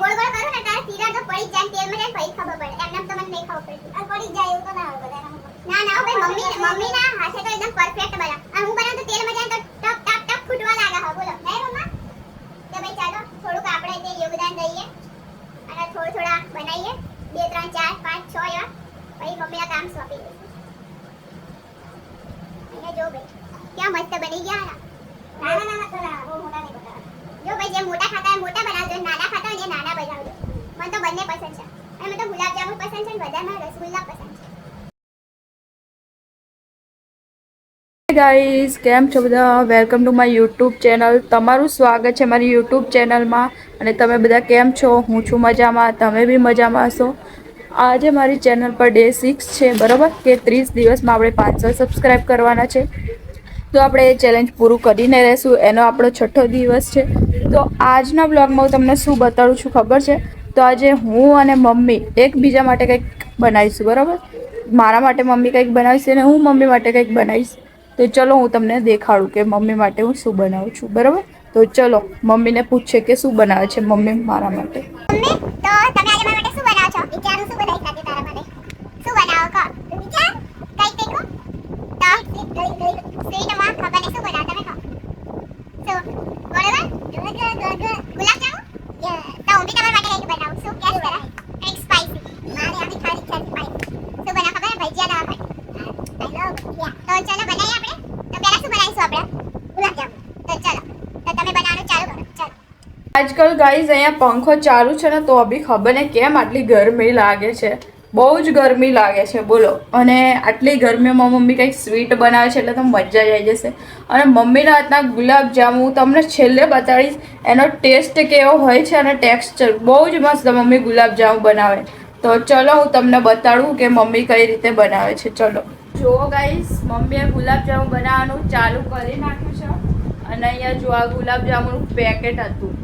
ગોળ ગોળ કરું ને તારે તિરાડ તો પડી જાય તેલ માં જાય પછી ખબર પડે એમને તો મને નહીં ખબર પડતી આ પડી જાય એવું તો ના આવે બધાના ના ના ભાઈ મમ્મી ના હાથે તો એકદમ પરફેક્ટ બના અને હું બનાવું તો તેલ માં જાય તો ટપ ટપ ટપ ફૂટવા લાગે હા બોલો હે મમ્મા તો ભાઈ ચાલો થોડુંક આપણે તે યોગદાન દઈએ અને થોડા બનાવીએ 2 3 4 5 6 એવા પછી મમ્મીના કામ સોંપી દઈશું અહીંયા જો ભાઈ ક્યાં મસ્ત બની ગયા ના ના થોડા બહુ મોટા નહીં બનાવવા જો ભાઈ જે મોટા ખાતા હોય મોટા બનાવજો નાના ખાતા હોય નાના બનાવજો મને તો બંને પસંદ છે અને મને તો ગુલાબ જામુન પસંદ છે અને બધામાં રસગુલ્લા પસંદ છે ગાઈઝ કેમ છો બધા welcome to my YouTube channel તમારું સ્વાગત છે મારી યુટ્યુબ ચેનલમાં અને તમે બધા કેમ છો હું છું મજામાં તમે બી મજામાં હશો આજે મારી ચેનલ પર ડે 6 છે બરાબર કે 30 દિવસમાં આપણે 500 સબસ્ક્રાઈબ કરવાના છે તો આપણે એ ચેલેન્જ પૂરું કરીને રહેશું એનો આપણો 6થો દિવસ છે તો આજના બ્લોગમાં હું તમને શું બતાડું છું ખબર છે તો આજે હું અને મમ્મી એકબીજા માટે કંઈક બનાવીશું બરાબર મારા માટે મમ્મી કંઈક બનાવીશ અને હું મમ્મી માટે કંઈક બનાવીશ તો ચલો હું તમને દેખાડું કે મમ્મી માટે હું શું બનાવું છું બરાબર તો ચલો મમ્મીને પૂછે કે શું બનાવે છે મમ્મી મારા માટે મમ્મી તો તમે આજે મારા માટે શું બનાવો છો વિચારું શું બનાવી ખાતી તારા માટે શું બનાવો કો વિચાર કઈ કઈ કો તો સ્વીટ માં ખબર નહીં શું બનાવો તમે કો શું બરાબર ગુલાબ જામુન તો હું બી તમારા માટે કંઈક બનાવું શું કે બનાવ કંઈક સ્પાઈસી મારે આની ખાલી સ્પાઈસી શું બનાવ ખબર ભજીયા ના ભાઈ આઈ લવ ભજીયા તો ચલો બનાવીએ આપણે તો પહેલા શું બનાવીશું આપણે ગુલાબ જામુન તો ચલો તો તમે બનાવવાનું ચાલુ કરો ચલો આજકાલ ગાઈઝ અહીંયા પંખો ચાલુ છે ને તો બી ખબર ને કેમ આટલી ગરમી લાગે છે બહુ જ ગરમી લાગે છે બોલો અને આટલી ગરમીમાં મમ્મી કંઈક સ્વીટ બનાવે છે એટલે તો મજા જ આવી જશે અને મમ્મીના હાથના ગુલાબ જામુન તમને છેલ્લે બતાડીશ એનો ટેસ્ટ કેવો હોય છે અને ટેક્સચર બહુ જ મસ્ત મમ્મી ગુલાબ જામુન બનાવે તો ચલો હું તમને બતાડું કે મમ્મી કઈ રીતે બનાવે છે ચલો જો ગાઈઝ મમ્મીએ ગુલાબ જામુન બનાવવાનું ચાલુ કરી નાખ્યું છે અને અહીંયા જો આ ગુલાબ જામુનનું પેકેટ હતું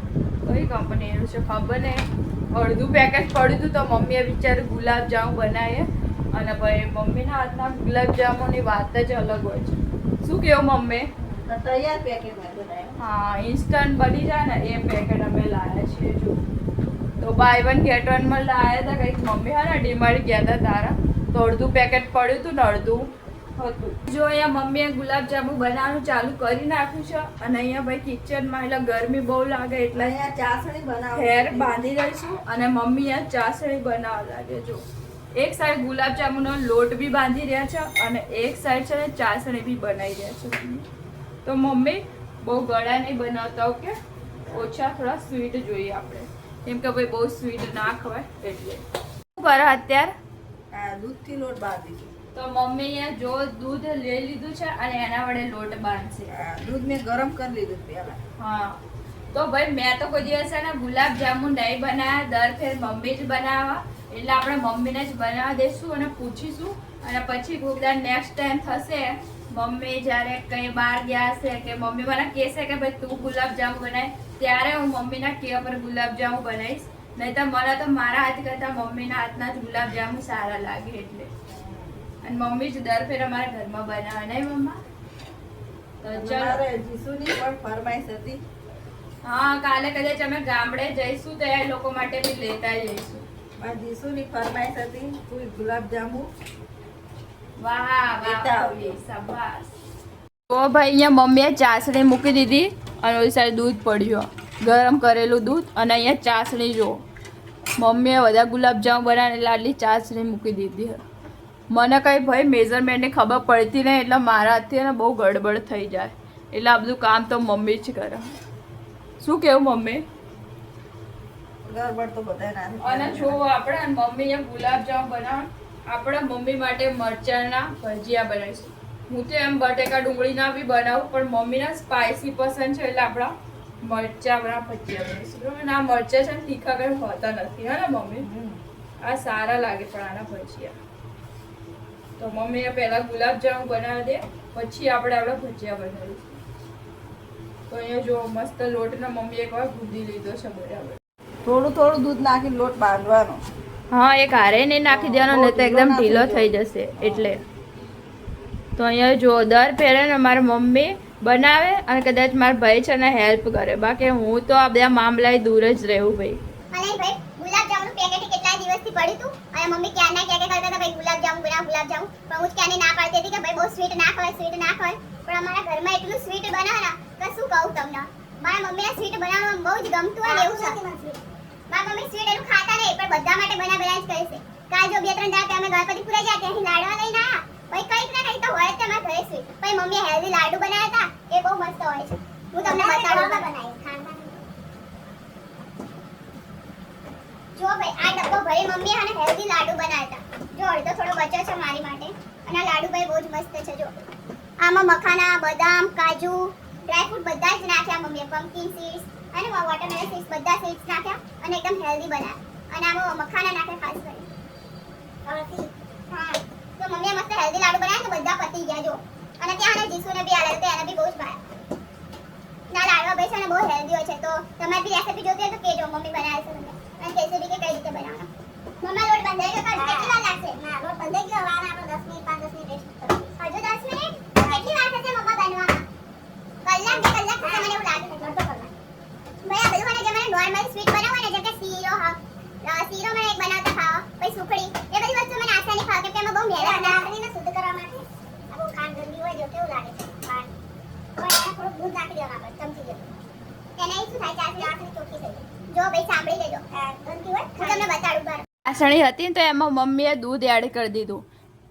કઈ કંપનીનું છે ખબર ને અડધું પેકેટ પડ્યું હતું તો મમ્મીએ વિચાર ગુલાબ જામુન બનાવીએ અને ભાઈ મમ્મીના હાથના ગુલાબ જામુનની વાત જ અલગ હોય છે શું કેવું મમ્મી તૈયાર પેકેટમાં બનાવ્યો હા ઇન્સ્ટન્ટ બની જાય ને એ પેકેટ અમે લાવ્યા છીએ જો તો બાય વન ગેટ વનમાં લાવ્યા હતા કંઈક મમ્મી હા ને ડીમાર્ટ ગયા હતા તારા તો અડધું પેકેટ પડ્યું હતું ને અડધું હતું જો અહીંયા મમ્મીએ ગુલાબ જામુન બનાવવાનું ચાલુ કરી નાખ્યું છે અને અહીંયા ભાઈ કિચનમાં એટલે ગરમી બહુ લાગે એટલે અહીંયા ચાસણી બનાવો હેર બાંધી દઈશું અને મમ્મી આ ચાસણી બનાવવા લાગે જો એક સાઈડ ગુલાબ જામુનનો લોટ બી બાંધી રહ્યા છે અને એક સાઈડ છે ને ચાસણી બી બનાવી રહ્યા છે તો મમ્મી બહુ ગળા નહીં બનાવતા કે ઓછા થોડા સ્વીટ જોઈએ આપણે કેમ કે ભાઈ બહુ સ્વીટ ના ખવાય એટલે શું કરે અત્યારે દૂધથી લોટ બાંધી તો મમ્મી અહીંયા જો દૂધ લઈ લીધું છે અને એના વડે લોટ બાંધશે દૂધ મેં ગરમ કરી લીધું પહેલા હા તો ભાઈ મેં તો કોઈ દિવસ છે ને ગુલાબ જામુન નહીં બનાવ્યા દર ફેર મમ્મી જ બનાવવા એટલે આપણે મમ્મીને જ બનાવવા દઈશું અને પૂછીશું અને પછી કોકદાર નેક્સ્ટ ટાઈમ થશે મમ્મી જ્યારે કંઈ બહાર ગયા હશે કે મમ્મી મને કહેશે કે ભાઈ તું ગુલાબ જામુન બનાય ત્યારે હું મમ્મીના કહેવા પર ગુલાબ જામુન બનાવીશ નહીં તો મને તો મારા હાથ કરતાં મમ્મીના હાથના જ ગુલાબ જામુન સારા લાગે એટલે અને મમ્મી જ દર ફેર અમારા ઘરમાં બનાવે નહીં મમ્મા તો ચલો જીસુની પણ ફરમાઈશ હતી હા કાલે કદાચ અમે ગામડે જઈશું તો એ લોકો માટે બી લેતા જઈશું મારી જીસુની ફરમાઈશ હતી તું ગુલાબ જાંબુ વાહ લેતા વાહ આવજો. શાબાશ તો ભાઈ અહીંયા મમ્મીએ ચાસણી મૂકી દીધી અને ઓલી સાઈડ દૂધ પડ્યું ગરમ કરેલું દૂધ અને અહીંયા ચાસણી જો મમ્મીએ બધા ગુલાબ જામુન બનાવીને એટલે આટલી ચાસણી મૂકી દીધી મને કંઈ ભાઈ મેઝરમેન્ટની ખબર પડતી નહીં એટલે મારા હાથથી ને બહુ ગડબડ થઈ જાય એટલે આ બધું કામ તો મમ્મી જ કરે શું કેવું મમ્મી ગરબડ તો બધા અને જો આપણે મમ્મી એમ ગુલાબ જામુન બનાવ આપણે મમ્મી માટે મરચાંના ભજીયા બનાવીશું હું તો એમ બટેકા ડુંગળીના બી બનાવું પણ મમ્મીના સ્પાઇસી પસંદ છે એટલે આપણા મરચાંના ભજીયા બનાવીશું બરાબર અને આ મરચાં છે ને તીખા કંઈ હોતા નથી હા ને મમ્મી આ સારા લાગે પણ આના ભજીયા તો મમ્મીએ પહેલાં ગુલાબ જામુન બનાવી દે પછી આપણે ભજીયા બનાવીશું તો અહીંયા જો મસ્ત લોટના મમ્મી એકવાર ગુંદી લીધો છે બરાબર થોડું થોડું દૂધ નાખી લોટ બાંધવાનો હા એક હારે નહીં નાખી દેવાનો નહીં તો એકદમ ઢીલો થઈ જશે એટલે તો અહીંયા જો દર ફેરે ને મારા મમ્મી બનાવે અને કદાચ મારા ભાઈ છે ને હેલ્પ કરે બાકી હું તો આ બધા મામલાએ દૂર જ રહેવું ભાઈ અને ભાઈ જબરદસ્તી પડ્યું તું અને મમ્મી ક્યારના ક્યાં કરતા હતા ભાઈ ગુલાબજામુન બનાવ ગુલાબજામુન પણ હું જ ક્યાંની ના પાડતી હતી કે ભાઈ બહુ સ્વીટ ના ખવાય પણ અમારા ઘરમાં એટલું સ્વીટ બનાવે ને કે શું કહું તમને મારા મમ્મીને સ્વીટ બનાવવાનું બહુ જ ગમતું હોય એવું છે મારા મમ્મી સ્વીટ એટલું ખાતા નહીં પણ બધા માટે બનાવેલા જ કરે છે કાલ જો 2-3 દાડા અમે ગણપતિપુરા ગયા ત્યાંથી લાડવા લઈને આયા ભાઈ કંઈક ના કંઈક તો હોય જ તમારા ઘરે સ્વીટ ભાઈ મમ્મીએ હેલ્ધી લાડુ બનાવ્યા હતા એ બહુ મસ્ત હોય છે હું તમને બતાડું જો ભાઈ આ ડબ્બો ભરી મમ્મીએ અને હેલ્ધી લાડુ બનાવ્યા હતા જો અડધો થોડો બચ્યો છે મારી માટે અને આ લાડુ ભાઈ બહુ જ મસ્ત છે જો આમાં મખાના બદામ કાજુ ડ્રાયફ્રૂટ બધા જ નાખ્યા મમ્મીએ પમ્પકિન સીડ્સ અને વોટરમેલન સીડ્સ બધા સીડ્સ નાખ્યા અને એકદમ હેલ્ધી બનાવ્યા અને આમાં મખાના નાખ્યા ખાસ કરી હા તો મમ્મીએ મસ્ત હેલ્ધી લાડુ બનાવ્યા તો બધા પતી ગયા જો અને ત્યાં અને જીસુને બી આલે તો એને બી બહુ જ ભાવ્યા ના લાડવા ભાઈ છે ને બહુ હેલ્ધી હોય છે તો તમારે બી રેસીપી જોતી હોય તો કેજો મમ્મી બનાવે છે તમને અને કહેશે બી કે કઈ રીતે બનાવવાનો મમ્મા લોટ બંધાઈ ગયો કેટલી વાર લાગશે ના લોટ બંધાઈ ગયો વાર આપણે 10 મિનિટ 5-10 મિનિટ રેસ્ટ કરીશું હજુ 10 મિનિટ કેટલી વાર થશે મમ્મા બનવામાં કલાક થશે મને એવું લાગે છે અડધો કલાક ભાઈ આ બધું મને જે મને નોર્મલ સ્વીટ બનાવવા ને જેમ કે શીરો શીરો મને એક બનાવતા ખાવા પછી સુખડી એ બધી વસ્તુ મને આસાની ખાવા કેમ કે એમાં બહુ મહેનત નાખીને શુદ્ધ કરવા માટે આ બહુ ખાંડ ગંદી હોય જો કેવું લાગે છે ખાંડ પણ એને થોડું દૂધ નાખી દેવાનું આપણે ચમચી જેટલું એને શું થાય ચાસણી ચોખ્ખી થઈ જાય જો ભાઈ સાંભળી લેજો ગંદી હોય હું તમને બતાડું બાર ચાસણી હતી ને તો એમાં મમ્મીએ દૂધ એડ કરી દીધું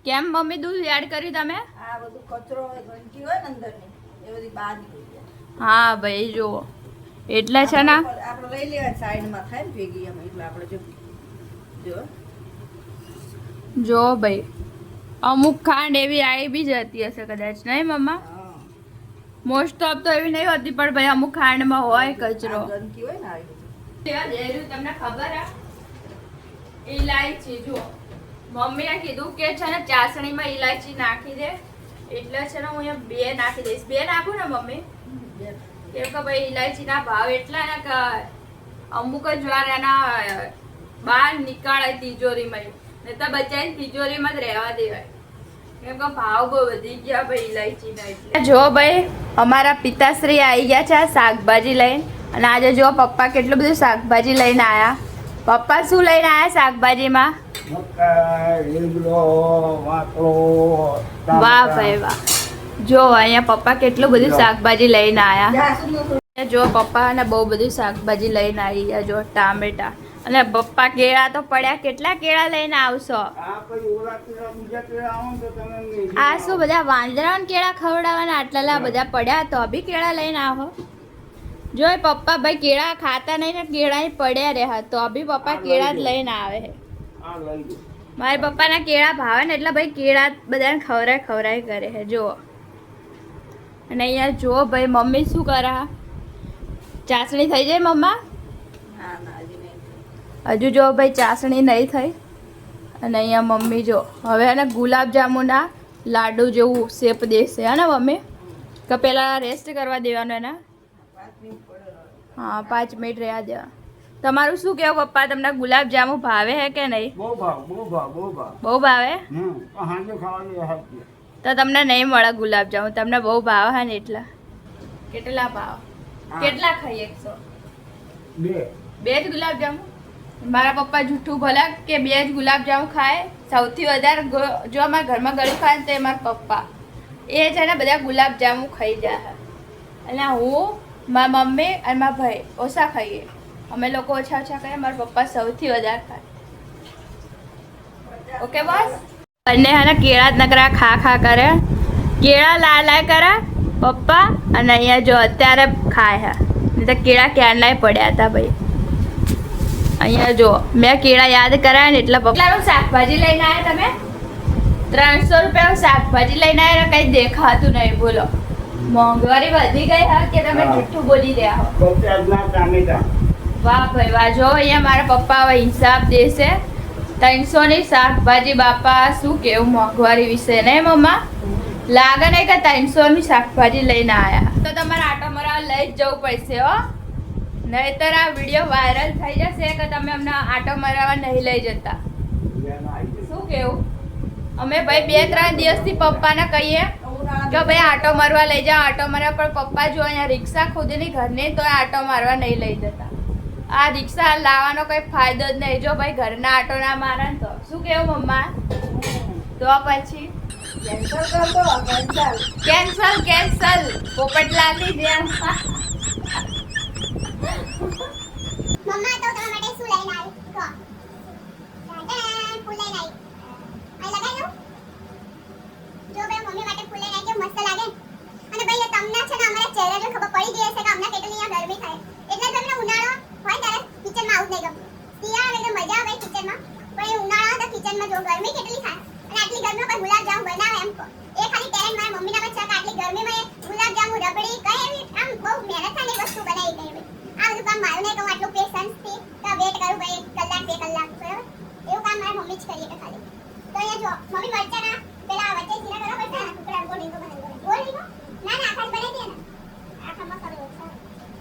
કેમ મમ્મી દૂધ એડ કર્યું તમે આ બધું કચરો હોય ગંદકી હોય ને અંદરની એ બધી બહાર નીકળી જાય હા ભાઈ જુઓ એટલે છે ને આપણે લઈ લેવા સાઈડમાં થાય ને ભેગી એમ એટલે આપણે જો જો ભાઈ અમુક ખાંડ એવી આવી બી જતી હશે કદાચ નહીં મમ્મા હા મોસ્ટ ઓફ તો એવી નહીં હોતી પણ ભાઈ અમુક ખાંડમાં હોય કચરો ગંદકી હોય ને આવી તમને ખબર હે ઇલાયચી જો મમ્મીએ કીધું કે છે ને ચાસણીમાં ઇલાયચી નાખી દે એટલે છે ને હું અહીંયા 2 નાખી દઈશ 2 નાખું ને મમ્મી કેમ કે ભાઈ ઇલાયચીના ભાવ એટલા ને કે અમુક જ વાર એના બહાર નીકળે તિજોરીમાં ને તો બચાઈને તિજોરીમાં જ રહેવા દેવાય કેમ કે ભાવ બહુ વધી ગયા ભાઈ ઇલાયચીના એટલે જો ભાઈ અમારા પિતાશ્રી આવી ગયા છે શાકભાજી લઈને અને આજે જો પપ્પા કેટલું બધું શાકભાજી લઈને આવ્યા પપ્પા શું લઈને આવ્યા શાકભાજીમાં વાહ ભાઈ વાહ જો અહીંયા પપ્પા કેટલું બધું શાકભાજી લઈને આવ્યા જો પપ્પા ને બહુ બધું શાકભાજી લઈને આવી ગયા જો ટામેટા અને પપ્પા કેળા તો પડ્યા કેટલા કેળા લઈને આવશો આ શું બધા વાંદરાને કેળા ખવડાવવાના આટલા બધા પડ્યા તો બી કેળા લઈને આવો જો પપ્પા ભાઈ કેળા ખાતા નહીં ને કેળા પડ્યા રહ્યા તો બી પપ્પા કેળા જ લઈને આવે મારા પપ્પાના કેળા ભાવે ને એટલે ભાઈ કેળા બધાને ખવરાય કરે છે જો અને અહીંયા જો ભાઈ મમ્મી શું કરે ચાસણી થઈ જાય મમ્મા હજુ જો ભાઈ ચાસણી નહીં થઈ અને અહીંયા મમ્મી જો હવે એને ગુલાબજાંબુના લાડુ જેવું શેપ દેશે હે ને મમ્મી કે પહેલાં રેસ્ટ કરવા દેવાનું એના હા 5 મિનિટ રહ્યા દેવા તમારું શું કેવું પપ્પા તમને ગુલાબજાંબુ ભાવે હે કે નહીં બહુ ભાવે તો તમને નહીં મળે ગુલાબજાંબુ તમને બહુ ભાવે હે ને એટલા કેટલા ભાવ કેટલા ખાઈ 100 બે જ ગુલાબજાંબુ મારા પપ્પા જૂઠું ભલા કે 2 જ ગુલાબજાંબુ ખાય સૌથી વધારે જો અમારા ઘરમાં ગળ્યું ખાય ને તો મારા પપ્પા એ છે ને બધા ગુલાબજાંબુ ખાઈ જાય અને હું મારા મમ્મી અને મારા ભાઈ ઓછા ખાઈએ અમે લોકો ઓછા ખાઈએ મારા પપ્પા સૌથી વધારે ખાય ઓકે બોસ બંને હે ને કેળા જ નકરા ખા કરે કેળા લાય કરે પપ્પા અને અહીંયા જો અત્યારે ખાય હે નહીં તો કેળા ક્યારનાય પડ્યા હતા ભાઈ અહીંયા જો મેં કેળા યાદ કરાયા ને એટલે પપ્પા શાકભાજી લઈને આવ્યા તમે 300 રૂપિયા શાકભાજી લઈને આવ્યા કંઈ દેખાતું નહીં બોલો મોંઘવારી વધી ગઈ હા કે તમે જૂઠું બોલી રહ્યા હો વાહ ભાઈ વાહ જો અહીંયા મારા પપ્પા હવે હિસાબ દેશે 300 ની શાકભાજી બાપા શું કેવું મોંઘવારી વિશે ને મમ્મા લાગે નહીં કે 300 ની શાકભાજી લઈને આવ્યા તો તમારે આટો મરાવા લઈ જ જવું પડશે હો નહીતર આ વિડીયો વાયરલ થઈ જશે કે તમે અમને આટો મરાવા નહીં લઈ જતા શું કેવું અમે ભાઈ 2-3 દિવસથી પપ્પાને કહીએ કે ભાઈ આટો મારવા લઈ જાઓ આટો મારવા પણ પપ્પા જો અહીંયા રિક્ષા ખુદની ઘરની તો આટો મારવા નહીં લઈ જતા આ રિક્ષા લાવવાનો કઈ ફાયદો જ નહીં. જો ભાઈ ઘરના આટો ના મારે ને તો શું કેવું મમ્મા? તો પછી કેન્સલ કર દો, કેન્સલ. કેન્સલ કેન્સલ પોપટલાલની જેમ. મમ્મા તો તમારા માટે શું લઈને આવી કહો. ફૂલ લઈને આવી. આ લગાઈ દઉં. જો ભાઈ મમ્મી માટે ફૂલ લઈને આવી, કેવું મસ્ત લાગે. અને ભાઈ તમને છે ને અમારા ચહેરા જો ખબર પડી ગઈ હશે કે અમને કેટલી અહીંયા ગરમી થાય. એટલે તમને ઉનાળો હોય ત્યારે કિચનમાં આવું જ નહીં ગમતું. શિયાળો એટલે મજા આવે કિચનમાં, પણ એ ઉનાળો તો કિચનમાં જો ગરમી કેટલી થાય. અને આટલી ગરમીમાં કોઈ ગુલાબજામુન બનાવે એમ કહો. એ ખાલી ટેલેન્ટ મારા મમ્મીના પર છે કે આટલી ગરમીમાં એ ગુલાબજામુન રબડી કઈ એવી આમ બહુ મહેનત થાય એવી વસ્તુ બનાવી દે ભાઈ. આ બધું કામ મારું નહીં કહું, આટલું પેશન્સથી તો વેટ કરું ભાઈ કલાક 2 કલાક બરાબર. એવું કામ મારી મમ્મી જ કરીએ કે ખાલી. તો અહીંયા જો મમ્મી મરચાના પેલા વચ્ચે જીરા કરવા પડશે ને ટુકડા ગોળ રીંગો બનાવી. ગોળ રીંગો ના ના આખા જ બનાવી દે ને. આખા મસાલો છે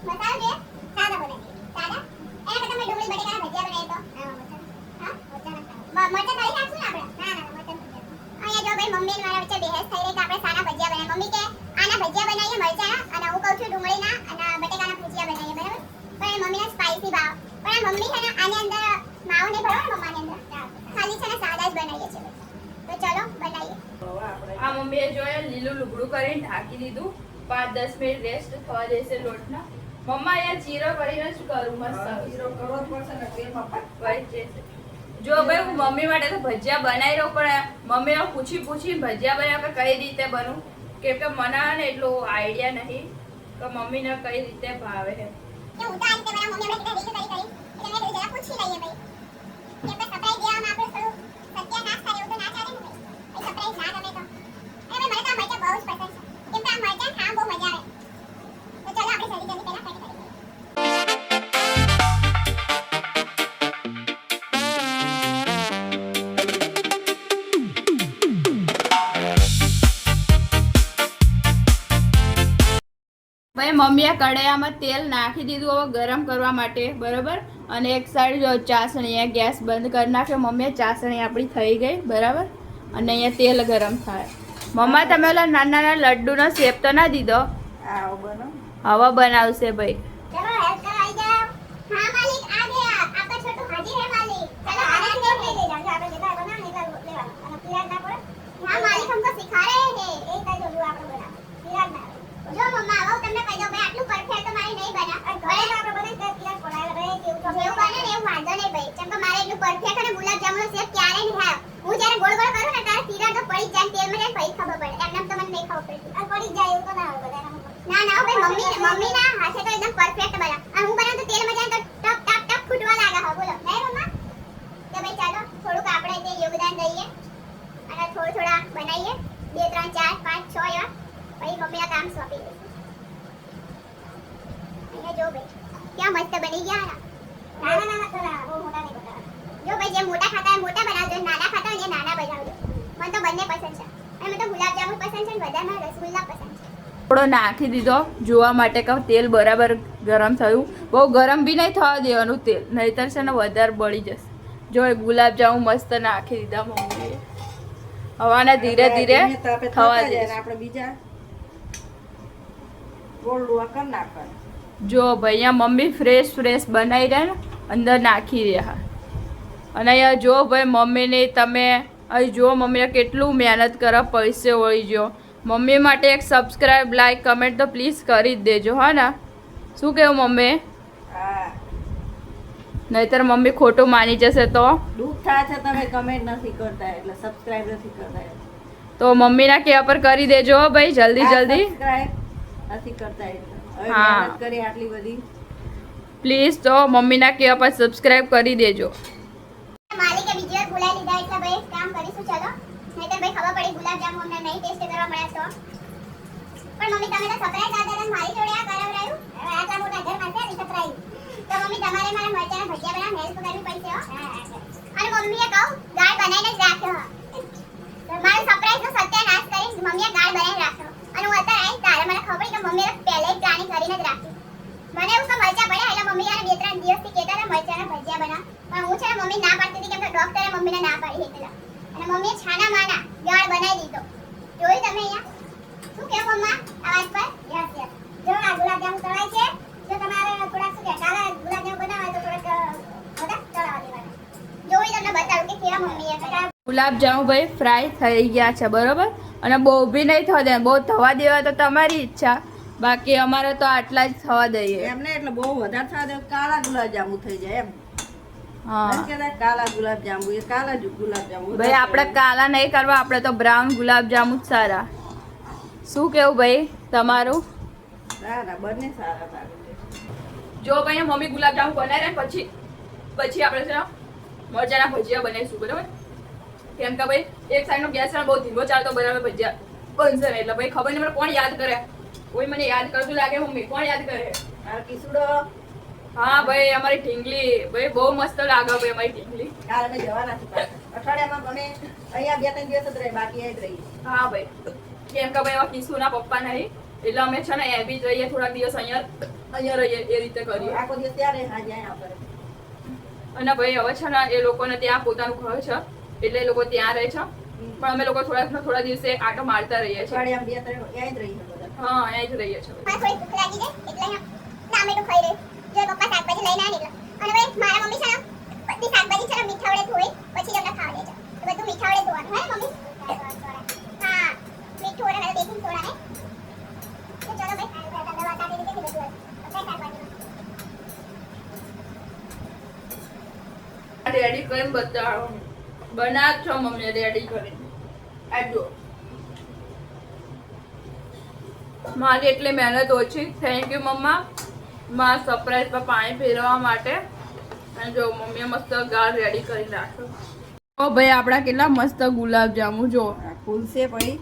મસાલો જે સાદા બનાવી દે. સાદા એના કરતા મેં ડુંગળી બટેકાના ભજીયા બનાવી તો હા મરચાં તળી નાખશું ને આપણે. ના ના મરચાં અહીંયા જો ભાઈ મમ્મી અને મારા વચ્ચે બહેસ થઈ રહી કે આપણે સાના ભજીયા બનાવીએ. મમ્મી કે આના ભજીયા બનાવીએ મરચાના અને હું કહું છું ડુંગળીના અને બટેકાના ભજીયા બનાવીએ બરાબર. પણ એ મમ્મીને સ્પાઈસી ભાવ. પણ આ મમ્મી છે ને આની અંદર માવો નહીં ભરવાનો મમ્માની અંદર ખાલી છે ને સાદા જ બનાવીએ છીએ. તો ચલો બનાવીએ. આ મમ્મીએ જોયે લીલું લુગડું કરીને ઢાંકી દીધું. 5-10 મિનિટ રેસ્ટ થવા દેશે લોટના. મમ્મા અહીંયા જીરો કરીને શું કરું મસ્ત જીરો કરવો જ પડશે ને તેલમાં પટ. વળી જશે. જો ભાઈ હું મમ્મી માટે તો ભજીયા બનાવી રહું, પણ મમ્મીને પૂછીને ભજીયા બનાવે કઈ રીતે બનું, કેમ કે મને ને એટલું આઈડિયા નહીં કે મમ્મીને કઈ રીતે ભાવે છે. કે હું તો આજ તે મારા મમ્મી આપણે રીત કરી એટલે મેં જરા પૂછી લઈએ ભાઈ. કે આપણે સરપ્રાઈઝ દેવામાં આપણે થોડું સત્યાનાશ થાય એવું તો ના ચાલે ને ભાઈ. સરપ્રાઈઝ ના ગમે તો. અને મને તો આ મરચાં બહુ જ પસંદ છે. કેમ કે આ મરચાં ખાવા બહુ મજા આવે. તો ચાલો આપણે જલ્દી પહેલા કટ કરીએ. ભાઈ મમ્મીએ કડાયામાં તેલ નાખી દીધું હવે ગરમ કરવા માટે બરાબર. અને એક સાઈડ જો ચાસણી અહીંયા ગેસ બંધ કરી નાખ્યો મમ્મીએ. ચાસણી આપણી થઈ ગઈ બરાબર. અને અહીંયા તેલ ગરમ થાય. મમ્મા તમે ઓલા નાના નાના લડ્ડુનો શેપ તો ના દીધો. આવો બનો. હવે બનાવશે ભાઈ. चलो हेल्प कर आई जाओ. हाँ मालिक आ गया. आपका छोटू हाजिर है मालिक. चलो आराम से ले ले जाओ. आपने देखा बना नहीं कर लेवा. और पिलाज ना पड़े. हाँ मालिक हमको सिखा रहे हैं. एक का जो आपने बना. पिलाज ना. जो मम्मा आओ तुमने कह दो भाई આટલું પરફેક્ટ તો મારે નહીં બના. અને ઘરે તો આપણે બને કે પિલાજ પડાય રહે કે એવું બને ને એવું વાંધો નહીં ભાઈ. કેમ કે મારે એટલું પરફેક્ટ અને ગુલાબ જામુનનો શેપ ક્યારે નહીં થાય. હું જ્યારે ગોળ ગોળ કરું ને ત્યારે તિરાડ તો પડી જાય તેલમાં જાય પછી ખબર પડે. એમને તો મને નહીં ખબર પડતી. આ પડી જાય એવું તો ના હોય બધાના. ના ના ભાઈ મમ્મીના હાથે તો એકદમ પરફેક્ટ બના. અને હું બનાવું તો તેલમાં જાય તો ટપ ટપ ટપ ફૂટવા લાગે હા બોલો. નહીં મમ્મા? તો ભાઈ ચાલો થોડુંક આપણે તે યોગદાન દઈએ અને થોડા બનાવીએ 2 3 4 5 6 એવા. પછી મમ્મીના કામ સોંપી દઈશું. અહીંયા જો ભાઈ ક્યાં મસ્ત બની ગયા ના ના થોડા બહુ મોટા નહીં બનાવવાના. જો ભાઈ જે મોટા ખાતા હોય મોટા બનાવજો, નાના ખાતા હોય એ નાના બનાવજો. મને તો બંને પસંદ છે. અને મને તો ગુલાબજામુન પસંદ છે અને બધામાં રસગુલ્લા પસંદ છે. થોડો નાખી દીધો જોવા માટે કે તેલ બરાબર ગરમ થયું. બહુ ગરમ બી નહીં થવા દેવાનું તેલ, નહીતર છે ને વધારે બળી જશે. જો ગુલાબજામુન મસ્ત નાખી દીધા મમ્મીએ. હવાને ધીરે ધીરે થવા દે. આપણે બીજા ગોળ લુવા કરી નાખવાના. જો ભાઈ અહીંયા મમ્મી ફ્રેશ બનાવી રહ્યા ને અંદર નાખી રહ્યા. અને અહીંયા જો ભાઈ મમ્મીને તમે અહીં જો મમ્મીને કેટલું મહેનત કરો, પૈસે વળી જો. મમ્મી માટે એક સબસ્ક્રાઇબ લાઈક કમેન્ટ તો પ્લીઝ કરી જ દેજો હા ને. શું કહેવું મમ્મી? હા નહીતર મમ્મી ખોટું માની જશે તો. દુઃખ થાય છે તમે કમેન્ટ નથી કરતા એટલે સબસ્ક્રાઇબ નથી કરતા. તો મમ્મીના કહેવા પર કરી દેજો ભાઈ જલ્દી સબસ્ક્રાઇબ નથી કરતા એટલે હવે હા. મહેનત કરી આટલી બધી પ્લીઝ તો મમ્મીના કહેવા પર સબસ્ક્રાઇબ કરી દેજો. માલિકે બીજી વાર બોલાવી લીધા એટલે ભાઈ કામ કરીશું ચલો. નહીતર ભાઈ ખબર પડી ગુલાબજામુન અમને નહીં ટેસ્ટ કરવા મળ્યા તો. પણ મમ્મી તમે તો સરપ્રાઈઝ આપ્યા હતા મારી જોડે આ કરાવરાયું. હવે આટલા મોટા ઘરમાં છે ને સરપ્રાઈઝ. તો મમ્મી તમારે મારા મરચાના ભજીયા બનાવવા હેલ્પ કરવી પડશે હો. અને મમ્મીએ કહું ગાળ બનાવીને જ રાખ્યો. મારો સરપ્રાઈઝનો સત્યાનાશ કરી મમ્મીએ ગાળ બનાવીને રાખ્યો. અને હું અત્યારે આવી તારે મને ખબર પડી કે મમ્મીએ પહેલે જ પ્લાનિંગ કરીને જ રાખ્યું. મને એવું કે મરચા પડ્યા એટલે મમ્મી યાર 2-3 દિવસથી કહેતા હતા મરચાના ભજીયા બના. પણ હું છે ને મમ્મી ના પાડતી હતી કેમ કે ડોક્ટરે મમ્મીને ના પાડી હતી. અને મમ્મીએ છાના માના ગાળ બનાવી દીધો. જોયું તમે અહીંયા? શું કહેવું મમ્મા આ વાત પર? Yes yes. જો આ ગુલાબજામુન તળાય છે. જો તમારે થોડા શું કે કાલા ગુલાબજામુન બનાવવા તો કેવા મમ્મીએ કર્યા. ગુલાબજામુ ભાઈ ફ્રાય થઈ ગયા છે બરોબર, અને બહુ બી નહીં થવા દે, બહુ થવા દેવા તો તમારી ઈચ્છા, બાકી અમારે તો આટલા જ થવા દઈએ. એમને એટલે બહુ વધારે થવા દે કાળા ગુલાબજાંબુ થઈ જાય એમ. હા એમ કહેતા કાળા ગુલાબજાંબુ એ કાળા જ ગુલાબજાંબુ. ભાઈ આપણે કાલા નહીં કરવા, આપણે તો બ્રાઉન ગુલાબજામુ જ સારા. શું કેવું ભાઈ તમારું? સારા બંને સારા લાગે છે. જો ભાઈ મમ્મી ગુલાબજામુ બનાવે ને પછી આપણે છે ને મરચાના ભજીયા બનાવીશું બરાબર. કેમ કે ભાઈ એક સાઈડનો ગેસ બહુ ધીમો ચાલતો બરાબર, ભજીયા બનશે ને એટલે ભાઈ ખબર નહીં મને કોણ યાદ કરે, કોઈ મને યાદ કરતું લાગે મમ્મી, કોણ યાદ કરે? મારો કિસુડો હા ભાઈ અમારી ઢીંગલી ભાઈ બહુ મસ્ત લાગે ભાઈ અમારી ઢીંગલી. કાલ અમે જવાના છીએ પાછા. અઠવાડિયામાં અમે અહીંયા 2-3 દિવસ જ રહી, બાકી અહીં જ રહીએ. હા ભાઈ કેમ કે ભાઈ એવા કિશુના પપ્પા નહીં એટલે અમે છે ને એ બી જઈએ થોડાક દિવસ અહીંયા રહીએ એ રીતે કરીએ. આખો દિવસ ત્યાં રહે, હાજે અહીંયા આવતા રહે. અને ભાઈ હવે છે ને એ લોકોને ત્યાં પોતાનું ઘર છે એટલે એ લોકો ત્યાં રહે છે, પણ અમે લોકો થોડા દિવસે આટો મારતા રહીએ છીએ. અઠવાડિયામાં 2-3 અહીંયા જ રહીએ બધા. હા અહીંયા જ રહીએ છીએ. મારે થોડી ભૂખ લાગી છે એટલે અહીંયા ટામેટું ખાઈ રહી. જો પપ્પા શાકભાજી લઈને આવ્યા એટલે, અને ભાઈ મારા મમ્મી છે ને બધી શાકભાજી છે ને મીઠાવડે ધોઈ પછી તમને ખાવા દે છે. તો બધું મીઠાવડે ધોવાનું હે મમ્મી? હા મીઠું અને બેકિંગ સોડા ને. તો ચલો ભાઈ દવા કાઢી દીધી બધું બધાય શાકભાજી રેડી કરીને બતાવો, બનાવ છો મમ્મી રેડી કરીને. આ જો મારી એટલી મહેનત ઓછી. થેન્ક યુ મમ્મા મારા સરપ્રાઈઝ પર પાણી ફેરવવા માટે. અને જો મમ્મીએ મસ્ત ગાળ રેડી કરી નાખ્યો. ઓ ભાઈ આપણા કેટલા મસ્ત ગુલાબજાંબુ જો. આ ફૂલશે પછી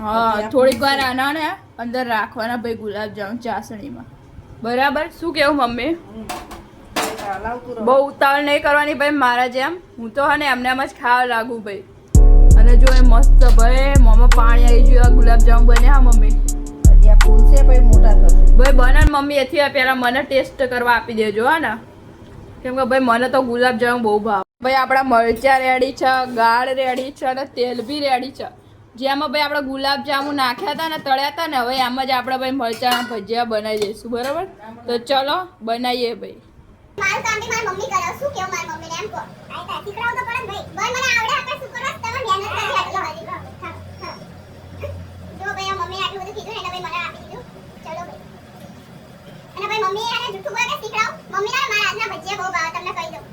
હા થોડીક વાર આના ને અંદર રાખવાના ભાઈ ગુલાબજાંબુ ચાસણીમાં બરાબર. શું કેવું મમ્મી? હલાવતું રહો. બહુ ઉતાવળ નહીં કરવાની ભાઈ મારા જેમ. હું તો હા ને એમને એમ જ ખાવા લાગુ ભાઈ. અને જો એ મસ્ત ભાઈ મોંમાં પાણી આવી ગયું ગુલાબજાંબુ બન્યા મમ્મી. હજી આ ફૂલશે પછી મોટા થશે. ભાઈ બને ને મમ્મી એથી પહેલા મને ટેસ્ટ કરવા આપી દેજો હા ને, કેમ કે ભાઈ મને તો ગુલાબજાંબુ બહુ ભાવ. ભાઈ આપણા મરચા રેડી છે, ગાળ રેડી છે અને તેલ બી રેડી છે. જેમાં ભાઈ આપણે ગુલાબજાંબુ નાખ્યા હતા ને તળ્યા હતા ને, હવે એમ જ આપણે ભાઈ મરચાના ભજીયા બનાવી દઈશું બરાબર. તો ચલો બનાવીએ ભાઈ. મારું કામ બી મારી મમ્મી કરે. શું કેવું મારી મમ્મીને એમ કહો? આઈ શીખડાવ તો પડે ને ભાઈ. ભાઈ મને આવડે આપણે શું કરવા તમે મહેનત કરી આટલો હજી. જો ભાઈ મમ્મી આટલું બધું કીધું ને એટલે ભાઈ મને આપી દીધું. ચલો ભાઈ. અને ભાઈ મમ્મી એને જૂઠું બોલે કે શીખડાવ. મમ્મી ના મારા હાથના ભજીયા બહુ ભાવે તમને કહી દઉં.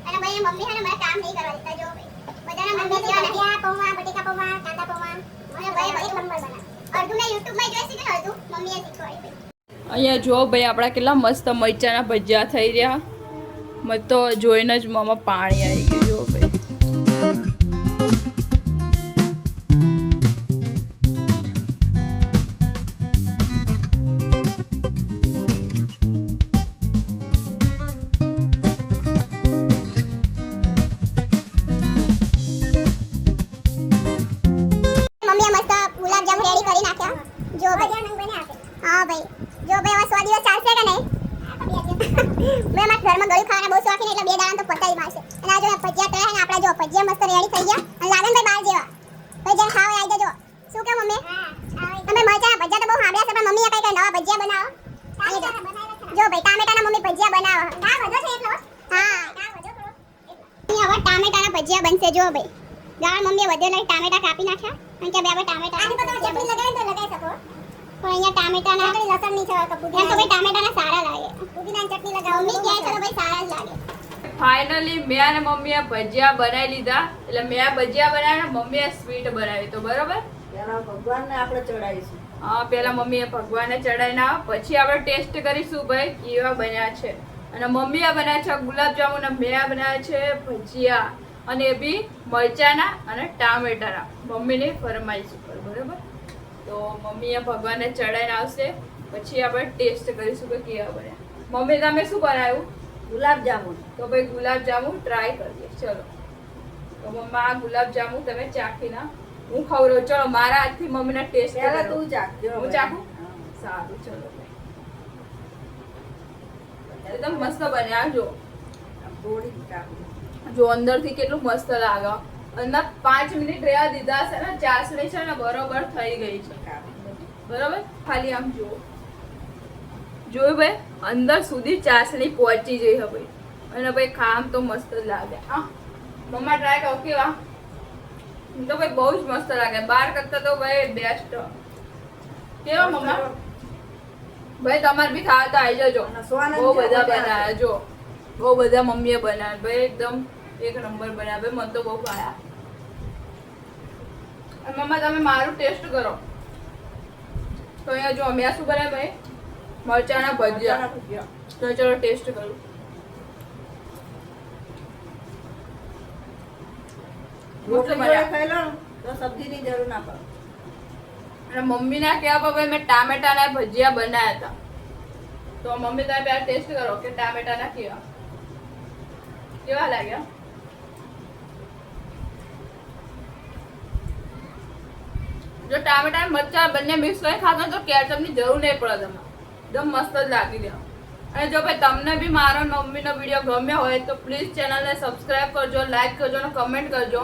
અને ભાઈ મમ્મી હે ને મને કામ નહીં કરવા દેતા. જો ભાઈ બધાના મમ્મી જેવા નથી. પૌવા, બટેકા પૌવા, કાંદા પૌવા. મને ભાઈ એક નંબર બના. અડધું મેં YouTube માં જોઈ શીખ્યું, અડધું મમ્મીએ શીખવાડી ભાઈ. અહીંયા જો ભાઈ આપણા કેટલા મસ્ત મરચાના ભજીયા થઈ રહ્યા. મને તો જોઈને જ મોંમાં પાણી આવી ગયું. જો ભાઈ મમ્મીએ મસ્ત ગુલાબજામુ રેડી કરી નાખ્યા. જો ભાઈ હા ભાઈ જો ભાઈ હવે 100 દિવસ ચાલશે કે નહીં? મેં મારા ઘરમાં ગળ્યું ખાવાના બહુ શોખીન એટલે 2 દાડા તો પતાઈ મારશે. અને આ જો ભજીયા તળ્યા ને આપણા જો ભજીયા મસ્ત રેડી થઈ ગયા. અને લાગે ને ભાઈ બહાર જેવા. ભાઈ જેમ ખાવા આવી જજો. શું કે મમ્મી? અમે મરચાના ભજીયા તો બહુ હાંભળ્યા છે પણ મમ્મીએ કઈ નવા ભજીયા બનાવો. જો ભાઈ ટામેટાના મમ્મી ભજીયા બનાવો. ના વધો છે એટલો. હા ના વધો થોડો. અહીં હવે ટામેટાના ભજીયા બનશે. જો ભાઈ ગાળ મમ્મીએ વધેલા ટામેટા કાપી નાખ્યા. અને કે બે ટામેટા આની પર તમે ચટણી લગાવી તો લગાવી શકો. પણ અહીંયા ટામેટાના લસણ ની છે કપૂર. એમ તો ભાઈ ટામેટાના સારા લાગે. પુદીનાની ચટણી લગાવો. મમ્મી કહે ચલો ભાઈ સારા જ લાગે. ફાઇનલી મેં અને મમ્મીએ ભજીયા બનાવી લીધા. એટલે મેં ભજીયા બનાવ્યા, મમ્મીએ સ્વીટ બનાવી. તો બરોબર પેલા ભગવાનને આપણે ચડાવીશું. હા પેલા મમ્મીએ ભગવાનને ચડાવીને આવો, પછી આપણે ટેસ્ટ કરીશું ભાઈ કેવા બન્યા છે. અને મમ્મીએ બનાવ્યા છે ગુલાબજાંબુ અને મેં બનાવ્યા છે ભજીયા, અને એ બી મરચાના અને ટામેટાના મમ્મીની ફરમાઈશ ઉપર બરોબર. તો મમ્મીએ ભગવાનને ચડાવીને આવશે, પછી આપણે ટેસ્ટ કરીશું કે કેવા બન્યા. મમ્મી તમે શું બનાવ્યું? ગુલાબજાંબુ. તો ભાઈ ગુલાબજાંબુ ટ્રાય કરીએ. ચલો તો મમ્મા આ ગુલાબજાંબુ તમે ચાખીના હું ખવડાવું. ચલો મારા હાથથી મમ્મીને ટેસ્ટ પહેલા તું ચાખ. હું ચાખું? સારું ચલો ભાઈ. એકદમ મસ્ત બન્યા. જો થોડી ચાખું. જો અંદરથી કેટલું મસ્ત લાગે. અંદર 5 મિનિટ રહ્યા દીધા છે ને, ચાસણી છે ને બરોબર થઈ ગઈ છે બરોબર. ખાલી આમ જુઓ, જોયું ભાઈ અંદર સુધી ચાસણી પહોંચી ગઈ છે ભાઈ. અને ભાઈ ખામ તો મસ્ત જ લાગે. મમ્મા ટ્રાય કરો કેવા તો ભાઈ બહુ જ મસ્ત લાગે બાર કરતા તો ભાઈ બેસ્ટ કેવા મમ્મા ભાઈ તમારે બી ખાવા તો આવી જજો અને સોનમ બહુ છે, બધા બધા બનાવ્યા જો બહુ બધા મમ્મીએ બનાવ્યા ભાઈ એકદમ એક નંબર બનાવ્યા ભાઈ મને તો બહુ ભાયા અને મમ્મા તમે મારું ટેસ્ટ કરો તો અહીંયા જો અમે આ શું બનાવ્યા ભાઈ મરચાના ભજીયા ભજીયા. તો ચલો ટેસ્ટ કરું રોટલી જોડે ખાઈ લો ને તો સબ્જીની જરૂર ના પડે. અને મમ્મીના કહેવા પર ભાઈ મેં ટામેટાના ભજીયા બનાવ્યા હતા તો મમ્મી તમે પહેલા ટેસ્ટ કરો કે ટામેટાના કેવા લાગ્યા જો ટામેટા અને મરચાં બંને મિક્સ કરી ખાતો તો કેચઅપની જરૂર નહીં પડે તમારે એકદમ મસ્ત જ લાગી દે અને જો ભાઈ તમને બી મારો મમ્મીનો વિડીયો ગમ્યો હોય તો પ્લીઝ ચેનલને સબસ્ક્રાઇબ કરજો લાઈક કરજો અને કમેન્ટ કરજો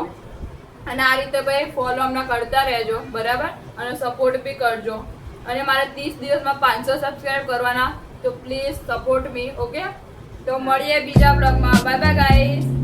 અને આ રીતે ભાઈ ફોલો અમને કરતા રહેજો બરાબર અને સપોર્ટ બી કરજો અને મારે 30 દિવસમાં 500 સબસ્ક્રાઇબ કરવાના તો પ્લીઝ સપોર્ટ મી ઓકે તો મળીએ બીજા બ્લોગમાં બાય બાય ગાઈસ